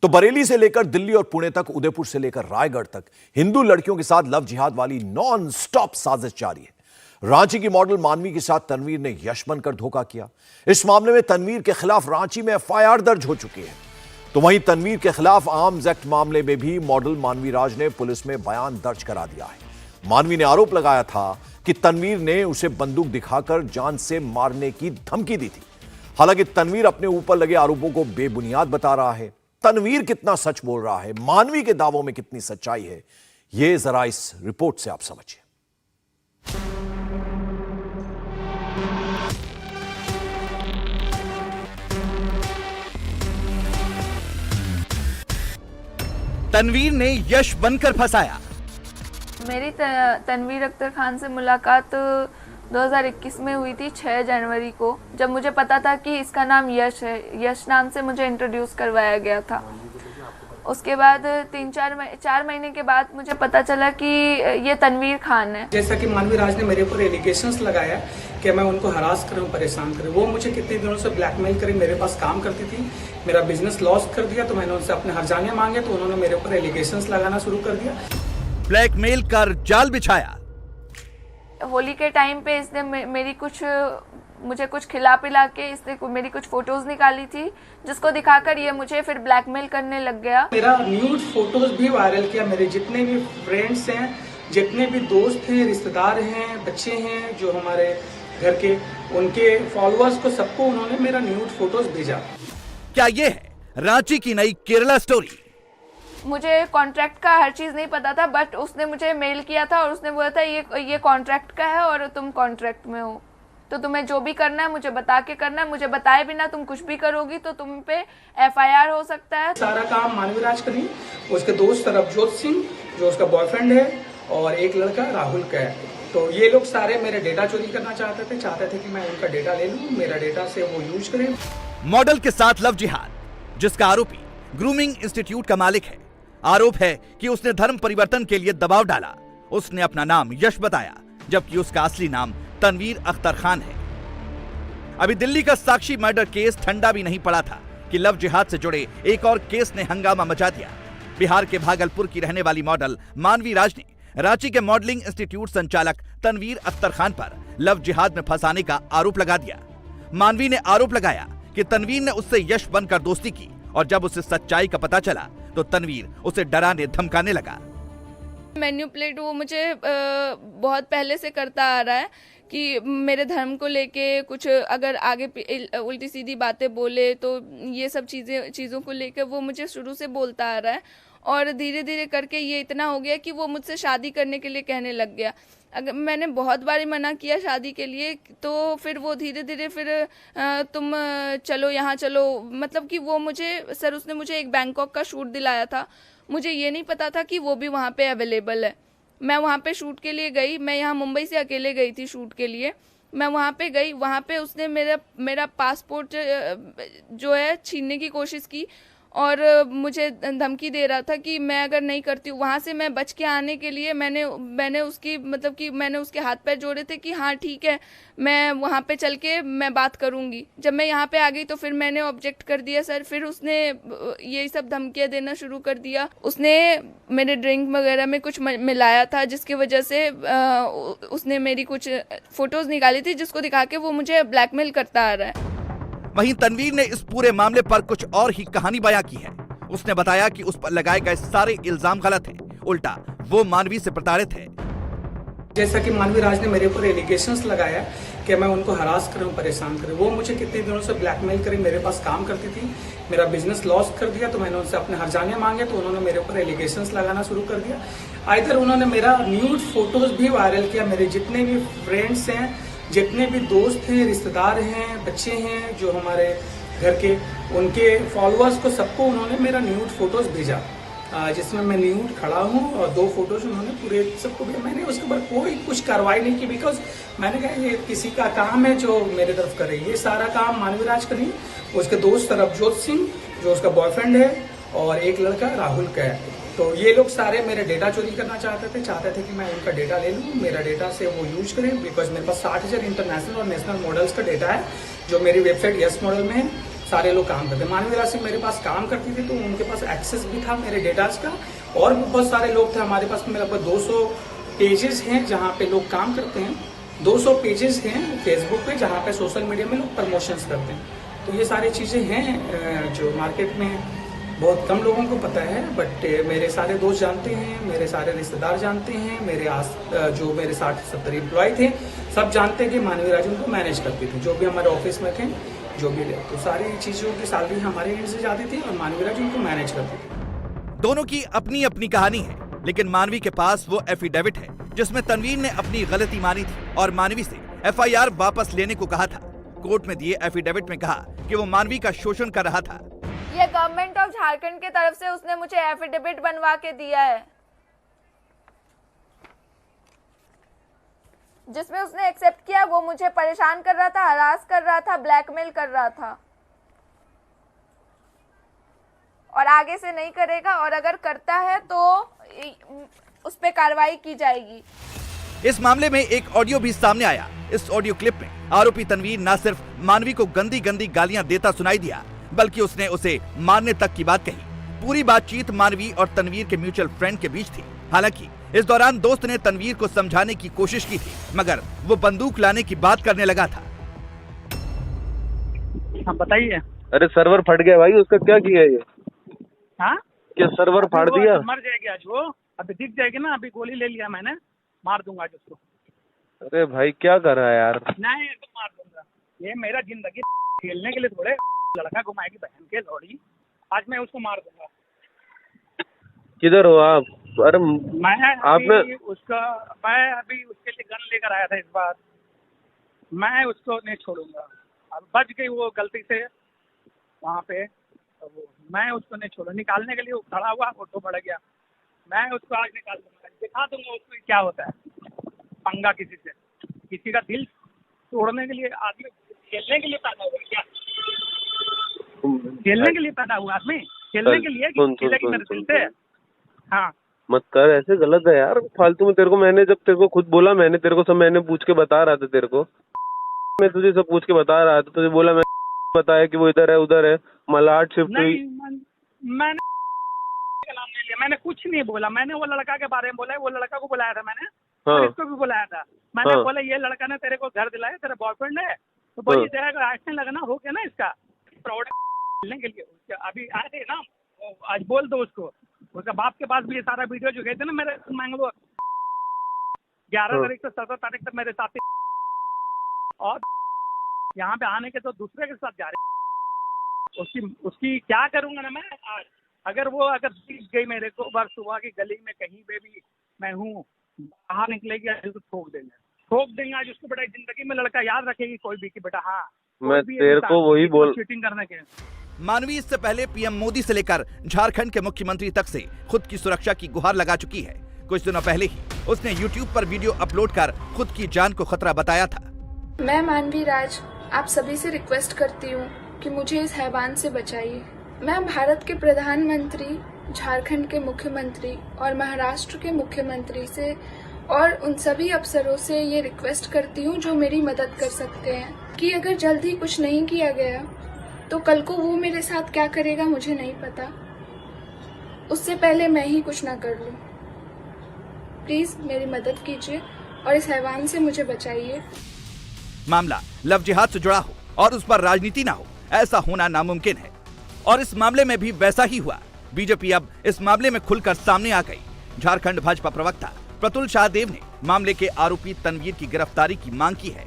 तो बरेली से लेकर दिल्ली और पुणे तक, उदयपुर से लेकर रायगढ़ तक हिंदू लड़कियों के साथ लव जिहाद वाली नॉन स्टॉप साजिश जारी है। रांची की मॉडल मानवी के साथ तनवीर ने यश बनकर धोखा किया। इस मामले में तनवीर के खिलाफ रांची में एफआईआर दर्ज हो चुकी है। तो वहीं तनवीर के खिलाफ आर्म्स एक्ट मामले में भी मॉडल मानवी राज ने पुलिस में बयान दर्ज करा दिया है। मानवी ने आरोप लगाया था कि तनवीर ने उसे बंदूक दिखाकर जान से मारने की धमकी दी थी। हालांकि तनवीर अपने ऊपर लगे आरोपों को बेबुनियाद बता रहा है। तनवीर कितना सच बोल रहा है, मानवी के दावों में कितनी सच्चाई है, यह जरा इस रिपोर्ट से आप समझिए। तनवीर ने यश बनकर फंसाया। मेरी तनवीर अख्तर खान से मुलाकात 2021 में हुई थी 6 जनवरी को, जब मुझे पता था कि इसका नाम यश है। यश नाम से मुझे इंट्रोड्यूस करवाया गया था। उसके बाद 4 महीने के बाद मुझे पता चला कि ये तनवीर खान है। जैसा कि मानवी राज ने मेरे ऊपर एलिगेशंस लगाया कि मैं उनको हरास करूं, परेशान करूं। वो मुझे कितने दिनों से ब्लैकमेल करी, मेरे पास काम करती थी, मेरा बिजनेस लॉस कर दिया। तो मैंने उनसे अपने हर्जाने मांगे तो उन्होंने मेरे ऊपर एलिगेशंस लगाना शुरू कर दिया। ब्लैकमेल कर जाल बिछाया। होली के टाइम पे इसने मुझे कुछ खिला पिला के इसने मेरी कुछ फोटोज निकाली थी, जिसको दिखाकर ये मुझे फिर ब्लैकमेल करने लग गया। मेरा न्यूड फोटोज भी वायरल किया। मेरे जितने भी फ्रेंड्स हैं, जितने भी दोस्त हैं, रिश्तेदार हैं, बच्चे हैं जो हमारे घर के, उनके फॉलोअर्स को सबको उन्होंने मेरा न्यूड फोटोज भेजा। क्या ये है रांची की नई केरला स्टोरी? मुझे कॉन्ट्रैक्ट का हर चीज नहीं पता था, बट उसने मुझे मेल किया था और उसने बोला था ये कॉन्ट्रैक्ट का है और तुम कॉन्ट्रैक्ट में हो, तो तुम्हें जो भी करना है मुझे बता के करना है। मुझे बताए बिना तुम कुछ भी करोगी तो तुम पे एफआईआर हो सकता है। सारा काम मानवी राज का नहीं, उसके दोस्त रवजोत सिंह जो उसका बॉयफ्रेंड है, और एक लड़का राहुल का है। तो ये लोग सारे मेरे डेटा चोरी करना चाहते थे कि मैं उनका डेटा ले लूं, मेरा डेटा से वो यूज करें। मॉडल के साथ लव जिहाद, जिसका आरोपी ग्रूमिंग इंस्टीट्यूट का मालिक है। आरोप है कि उसने धर्म परिवर्तन के लिए दबाव डाला। उसने अपना नाम यश बताया, जबकि उसका असली नाम तनवीर अख्तर खान है। अभी दिल्ली का साक्षी मर्डर केस ठंडा भी नहीं पड़ा था कि लव जिहाद से जुड़े एक और केस ने हंगामा मचा दिया। बिहार के भागलपुर की रहने वाली मॉडल मानवी राज ने रांची के मॉडलिंग इंस्टीट्यूट संचालक तनवीर अख्तर खान पर लव जिहाद में फंसाने का आरोप लगा दिया। मानवी ने आरोप लगाया कि तनवीर ने उससे यश बनकर दोस्ती की, और जब उसे सच्चाई का पता चला तो तनवीर उसे डराने धमकाने लगा। मैन्युपुलेट वो मुझे बहुत पहले से करता आ रहा है कि मेरे धर्म को लेके कुछ अगर आगे उल्टी सीधी बातें बोले तो ये सब चीज़ों को लेकर वो मुझे शुरू से बोलता आ रहा है, और धीरे धीरे करके ये इतना हो गया कि वो मुझसे शादी करने के लिए कहने लग गया। अगर मैंने बहुत बार मना किया शादी के लिए, तो फिर वो धीरे धीरे फिर तुम चलो यहाँ चलो, मतलब कि वो उसने मुझे एक बैंकॉक का शूट दिलाया था। मुझे ये नहीं पता था कि वो भी वहाँ पे अवेलेबल है। मैं वहाँ पे शूट के लिए गई, मैं यहाँ मुंबई से अकेले गई थी शूट के लिए। मैं वहाँ पे गई, वहाँ पे उसने मेरा पासपोर्ट जो है छीनने की कोशिश की और मुझे धमकी दे रहा था कि मैं अगर नहीं करती हूँ। वहाँ से मैं बच के आने के लिए मैंने उसके हाथ पैर जोड़े थे कि हाँ ठीक है, मैं वहाँ पे चल के मैं बात करूँगी। जब मैं यहाँ पे आ गई तो फिर मैंने ऑब्जेक्ट कर दिया सर। फिर उसने यही सब धमकियाँ देना शुरू कर दिया। उसने मेरे ड्रिंक वगैरह में कुछ मिलाया था, जिसकी वजह से उसने मेरी कुछ फ़ोटोज़ निकाली थी, जिसको दिखा के वो मुझे ब्लैकमेल करता आ रहा है। वहीं तनवीर ने इस पूरे मामले पर कुछ और ही कहानी बयां की है। उसने बताया कि उस पर लगाए गए सारे इल्जाम गलत हैं, उल्टा वो मानवी से प्रताड़ित है। जैसा कि मानवी राज ने मेरे ऊपर एलिगेशंस लगाया कि मैं उनको हरास करूं, परेशान करूं। वो मुझे कितने दिनों से ब्लैकमेल करी, मेरे पास काम करती थी, मेरा बिजनेस लॉस कर दिया। तो मैंने उनसे अपने हर्जाने मांगे तो उन्होंने मेरे ऊपर एलिगेशंस लगाना शुरू कर दिया। आइदर उन्होंने मेरा न्यूड फोटोज भी वायरल किया। मेरे जितने भी फ्रेंड्स हैं, जितने भी दोस्त हैं, रिश्तेदार हैं, बच्चे हैं जो हमारे घर के, उनके फॉलोअर्स को सबको उन्होंने मेरा न्यूड फोटोज भेजा, जिसमें मैं न्यूड खड़ा हूँ, और 2 फोटोज उन्होंने पूरे सबको भेजा। मैंने उसके ऊपर कोई कुछ कार्रवाई नहीं की, बिकॉज मैंने कहा ये किसी का काम है जो मेरे तरफ करे। ये सारा काम मानवी राज का नहीं, उसके दोस्त रवजोत सिंह जो उसका बॉयफ्रेंड है, और एक लड़का राहुल का है। तो ये लोग सारे मेरे डेटा चोरी करना चाहते थे कि मैं उनका डेटा ले लूँ, मेरा डेटा से वो यूज करें। बिकॉज मेरे पास 60,000 इंटरनेशनल और नेशनल मॉडल्स का डेटा है जो मेरी वेबसाइट यस मॉडल में है। सारे लोग काम करते हैं। मानवी राशि मेरे पास काम करती थी तो उनके पास एक्सेस भी था मेरे डेटाज का, और भी बहुत सारे लोग थे हमारे पास। मेरे पास 200 पेजेस हैं जहाँ पे लोग काम करते हैं, 200 पेजेस हैं फेसबुक पे जहाँ पे सोशल मीडिया में लोग प्रमोशंस करते हैं। तो ये सारी चीज़ें हैं जो मार्केट में बहुत कम लोगों को पता है, बट मेरे सारे दोस्त जानते हैं, मेरे सारे रिश्तेदार जानते हैं, जो मेरे 60-70 एम्प्लॉय थे सब जानते हैं कि मानवी राज उनको मैनेज करती थी, जो भी हमारे ऑफिस में थे, जो भी तो सारी चीज़ों की सैलरी हमारे एंड से जाती थी और मानवी राज उनको मैनेज करती थी। दोनों की अपनी अपनी कहानी है, लेकिन मानवी के पास वो एफिडेविट है जिसमें तनवीर ने अपनी गलती मानी थी और मानवी से FIR वापस लेने को कहा था। कोर्ट में दिए एफिडेविट में कहा कि वो मानवी का शोषण कर रहा था। ये गवर्नमेंट ऑफ झारखंड की तरफ से उसने मुझे एफिडेविट बनवा के दिया है, जिसमें उसने एक्सेप्ट किया वो मुझे परेशान कर रहा था, हरास कर रहा था, ब्लैकमेल कर रहा था, और आगे से नहीं करेगा, और अगर करता है तो उस पे कार्रवाई की जाएगी। इस मामले में एक ऑडियो भी सामने आया। इस ऑडियो क्लिप में आरोपी तनवीर न सिर्फ मानवी को गंदी गंदी गालियां देता सुनाई दिया, बल्कि उसने उसे मारने तक की बात कही। पूरी बातचीत मानवी और तनवीर के म्यूचुअल फ्रेंड के बीच थी। हालांकि इस दौरान दोस्त ने तनवीर को समझाने की कोशिश की थी, मगर वो बंदूक लाने की बात करने लगा था। हाँ बताइए। अरे सर्वर फट गया भाई, उसका क्या किया ये? हाँ क्या सर्वर फाड़ दिया? मर जाएगी आज वो, अभी दिख जाएगी ना, अभी गोली ले लिया मैंने, मार दूंगा आज उसको। अरे भाई क्या कर रहा है यार? नहीं तो मार दूंगा, ये मेरा जिंदगी खेलने के लिए थोड़े लड़का घुमाएगी बहन के लौड़ी, आज मैं उसको मार दूंगा। किधर हो आप? अरे मैं अभी उसके लिए गन लेकर आया था इस बार, मैं उसको नहीं छोड़ूंगा। अब बच गई वो गलती से वहाँ पे, मैं उसको नहीं छोड़ूंगा। निकालने के लिए वो खड़ा हुआ, फोटो बढ़ गया, मैं उसको आज निकाल दूंगा, दिखा दूंगा उसको क्या होता है पंगा किसी से। किसी का दिल तोड़ने के लिए आदमी खेलने के लिए पैदा हुआ क्या? खेलने के लिए पैदा हुआ आदमी, खेलने के लिए खेलेगी मेरे दिल से। हाँ मत कर ऐसे, गलत है यार फालतू में। तेरे को मैंने जब तेरे को खुद बोला, मैंने तेरे को सब मैंने पूछ के बता रहा था तेरे को, मैं तुझे सब पूछ के बता रहा था, तुझे बोला, मैं बताया कि वो इधर है उधर है, मलाड शिफ्ट हुई। मैंने नाम नहीं लिया, मैंने कुछ नहीं बोला, मैंने वो लड़का के बारे में बोला है, वो लड़का को बुलाया था मैंने, हाँ। इसको भी बुलाया था मैंने, हाँ। बोला ये लड़का ने तेरे को घर दिलाया, तेरा बॉयफ्रेंड है, तो बोलिए हाँ। तेरा एक्शन लगना हो गया ना इसका प्राउड खेलने के लिए। अभी आए थे ना, आज बोल दो उसको, उसका बाप के पास भी ये सारा वीडियो जो गए थे ना मेरे मैंगलोर 11 तारीख से 17 तारीख तक मेरे साथ, और यहाँ पे आने के तो दूसरे के साथ जा रहे। उसकी क्या करूंगा ना मैं आज, अगर दिख गई मेरे को बार सुबह की गली में कहीं पे भी मैं हूँ, बाहर निकलेगी तो ठोक देंगे आज उसको। बेटा जिंदगी में लड़का याद रखेगी कोई भी कि बेटा हाँ मैं तेरे को वही बोल, चीटिंग करने के। मानवी इससे पहले पीएम मोदी से लेकर झारखंड के मुख्यमंत्री तक से खुद की सुरक्षा की गुहार लगा चुकी है। कुछ दिनों पहले ही उसने YouTube पर वीडियो अपलोड कर खुद की जान को खतरा बताया था। मैं मानवी राज आप सभी से रिक्वेस्ट करती हूँ कि मुझे इस हैवान से बचाइए। मैं भारत के प्रधानमंत्री, झारखंड के मुख्यमंत्री और महाराष्ट्र के मुख्यमंत्री से और उन सभी अफसरों से ये रिक्वेस्ट करती हूँ जो मेरी मदद कर सकते हैं, कि अगर जल्दी कुछ नहीं किया गया तो कल को वो मेरे साथ क्या करेगा मुझे नहीं पता, उससे पहले मैं ही कुछ ना कर लूँ। प्लीज मेरी मदद कीजिए और इस हैवान से मुझे बचाइए। मामला लव जिहाद से जुड़ा हो और उस पर राजनीति ना हो, ऐसा होना नामुमकिन है, और इस मामले में भी वैसा ही हुआ। बीजेपी अब इस मामले में खुलकर सामने आ गई। झारखंड भाजपा प्रवक्ता प्रतुल शाहदेव ने मामले के आरोपी तनवीर की गिरफ्तारी की मांग की है।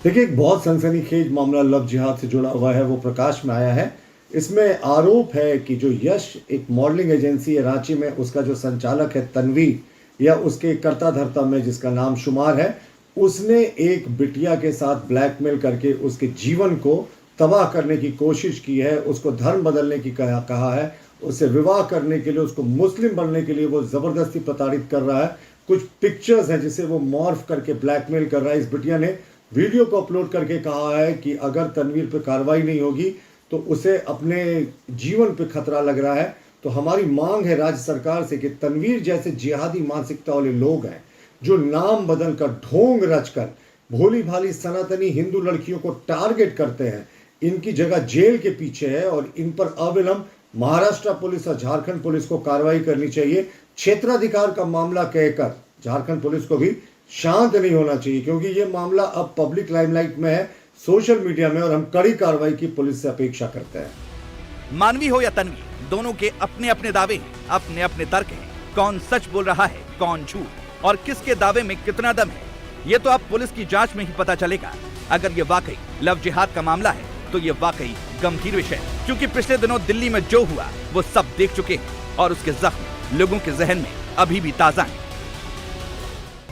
देखिए, एक बहुत सनसनीखेज मामला लव जिहाद से जुड़ा हुआ है, वो प्रकाश में आया है। इसमें आरोप है कि जो यश एक मॉडलिंग एजेंसी है रांची में, उसका जो संचालक है तनवीर, या उसके कर्ता धर्ता में जिसका नाम शुमार है, उसने एक बिटिया के साथ ब्लैकमेल करके उसके जीवन को तबाह करने की कोशिश की है, उसको धर्म बदलने की कहा है, उससे विवाह करने के लिए, उसको मुस्लिम बनने के लिए वो ज़बरदस्ती प्रताड़ित कर रहा है। कुछ पिक्चर्स हैं जिसे वो मॉर्फ करके ब्लैकमेल कर रहा है। इस बिटिया ने वीडियो को अपलोड करके कहा है कि अगर तनवीर पे कार्रवाई नहीं होगी तो उसे अपने जीवन पे खतरा लग रहा है। तो हमारी मांग है राज्य सरकार से कि तनवीर जैसे जिहादी मानसिकता वाले लोग हैं जो नाम बदल कर, ढोंग रचकर भोली भाली सनातनी हिंदू लड़कियों को टारगेट करते हैं, इनकी जगह जेल के पीछे है और इन पर अविलंब महाराष्ट्र पुलिस और झारखंड पुलिस को कार्रवाई करनी चाहिए। क्षेत्राधिकार का मामला कहकर झारखंड पुलिस को भी शांत नहीं होना चाहिए, क्योंकि ये मामला अब पब्लिक लाइमलाइट में है, सोशल मीडिया में, और हम कड़ी कार्रवाई की पुलिस से अपेक्षा करते हैं। मानवी हो या तन्वी, दोनों के अपने अपने दावे हैं, अपने अपने तर्क हैं। कौन सच बोल रहा है, कौन झूठ, और किसके दावे में कितना दम है, ये तो अब पुलिस की जांच में ही पता चलेगा। अगर ये वाकई लव जिहाद का मामला है तो ये वाकई गंभीर विषय है, क्योंकि पिछले दिनों दिल्ली में जो हुआ वो सब देख चुके हैं और उसके जख्म लोगों के जहन में अभी भी ताजा हैं।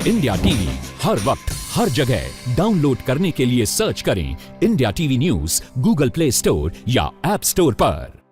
इंडिया टीवी हर वक्त हर जगह डाउनलोड करने के लिए सर्च करें India TV news Google play store या ऐप स्टोर पर।